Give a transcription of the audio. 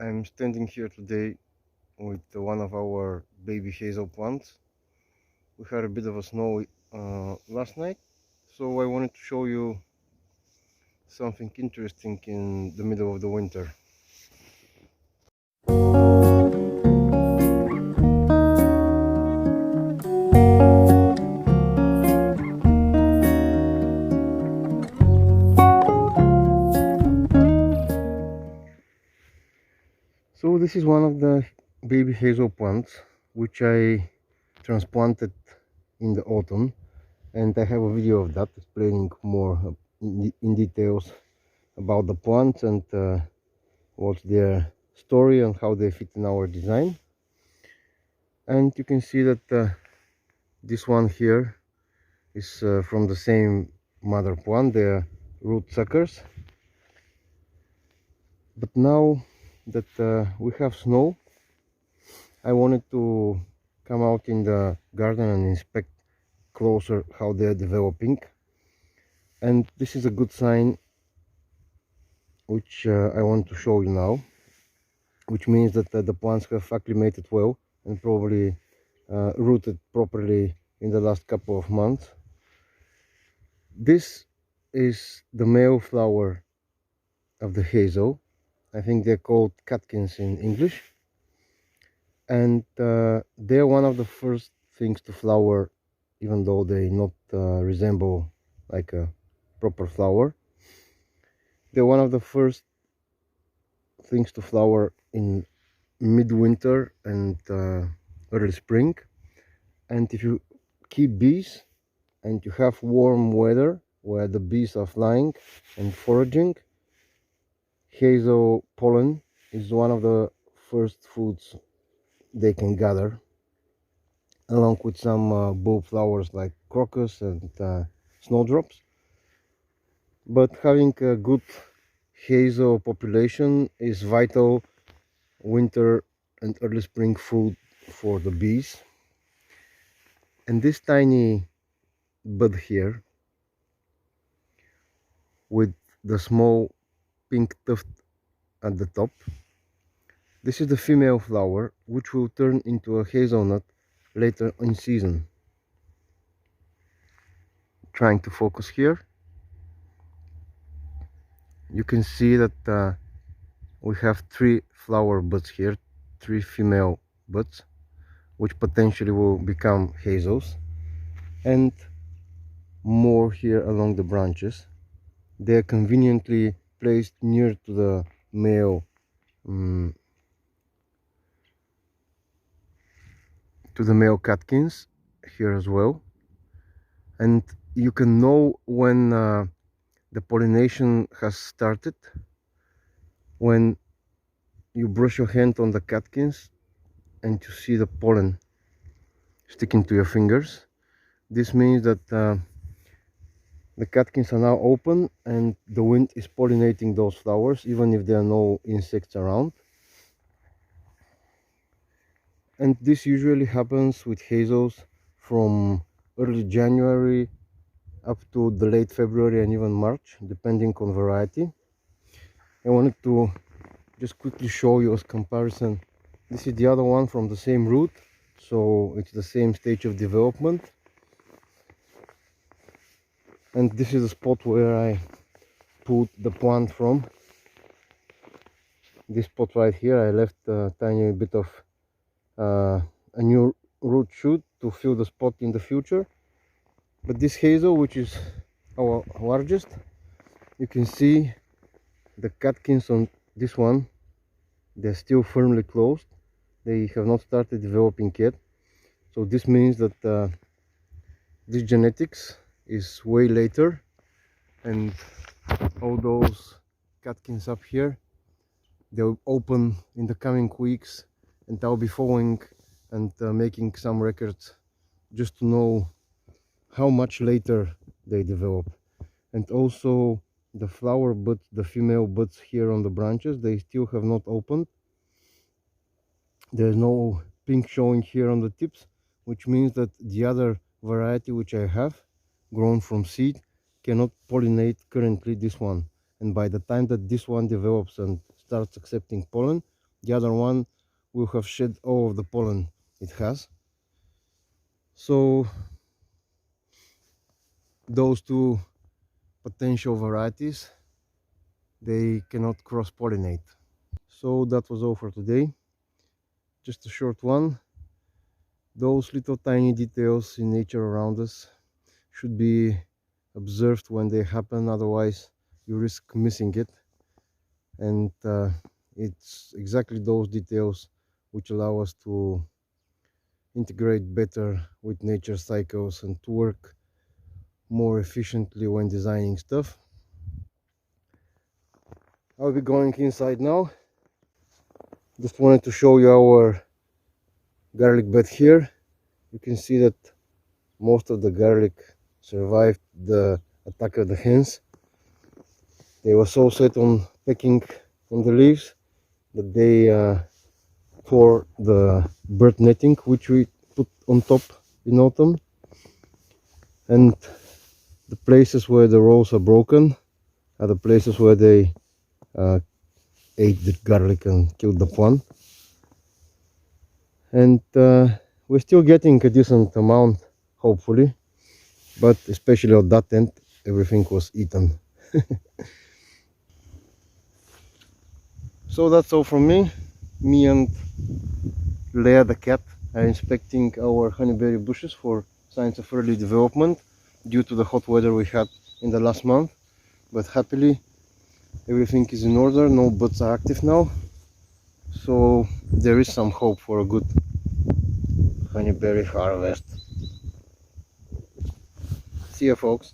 I'm standing here today with one of our baby hazel plants. We had a bit of a snow last night, so I wanted to show you something interesting in the middle of the winter. So this is one of the baby hazel plants which I transplanted in the autumn, and I have a video of that explaining more in details about the plants and what's their story and how they fit in our design. And you can see that this one here is from the same mother plant, the root suckers. But now that we have snow, I wanted to come out in the garden and inspect closer how they're developing. And this is a good sign which I want to show you now, which means that the plants have acclimated well and probably rooted properly in the last couple of months. This is the male flower of the hazel. I think they're called catkins in English, and they're one of the first things to flower, even though they not resemble like a proper flower. They're one of the first things to flower in midwinter and early spring. And if you keep bees and you have warm weather where the bees are flying and foraging, hazel pollen is one of the first foods they can gather, along with some bulb flowers like crocus and snowdrops. But having a good hazel population is vital winter and early spring food for the bees. And this tiny bud here with the small pink tuft at the top, this is the female flower, which will turn into a hazelnut later in season. Trying to focus here, you can see that we have 3 flower buds here, 3 female buds, which potentially will become hazels, and more here along the branches. They are conveniently placed near to the male catkins here as well. And you can know when the pollination has started when you brush your hand on the catkins and you see the pollen sticking to your fingers. This means that the catkins are now open and the wind is pollinating those flowers, even if there are no insects around. And this usually happens with hazels from early January up to the late February and even March, depending on variety. I wanted to just quickly show you as comparison. This is the other one from the same root, so it's the same stage of development. And this is the spot where I put the plant from. This spot right here, I left a tiny bit of a new root shoot to fill the spot in the future. But this hazel, which is our largest, you can see the catkins on this one, they're still firmly closed. They have not started developing yet. So this means that this genetics is way later, and all those catkins up here, they'll open in the coming weeks, and I'll be following and making some records just to know how much later they develop. And also the flower buds, the female buds here on the branches, they still have not opened. There's no pink showing here on the tips, which means that the other variety which I have grown from seed cannot pollinate currently this one. And by the time that this one develops and starts accepting pollen, The other one will have shed all of the pollen it has. So those two potential varieties, they cannot cross-pollinate. So that was all for today. Just a short one. Those little tiny details in nature around us should be observed when they happen, otherwise you risk missing it. And it's exactly those details which allow us to integrate better with nature cycles and to work more efficiently when designing stuff. I'll be going inside now. Just wanted to show you our garlic bed here. You can see that most of the garlic survived the attack of the hens. They were so set on pecking on the leaves that they tore the bird netting which we put on top in autumn. And the places where the rows are broken are the places where they ate the garlic and killed the plant. And we're still getting a decent amount, hopefully, but especially at that end, everything was eaten. So that's all from me. Me and Leia the cat are inspecting our honeyberry bushes for signs of early development due to the hot weather we had in the last month. But happily, everything is in order, no buds are active now. So there is some hope for a good honeyberry harvest. See you, folks.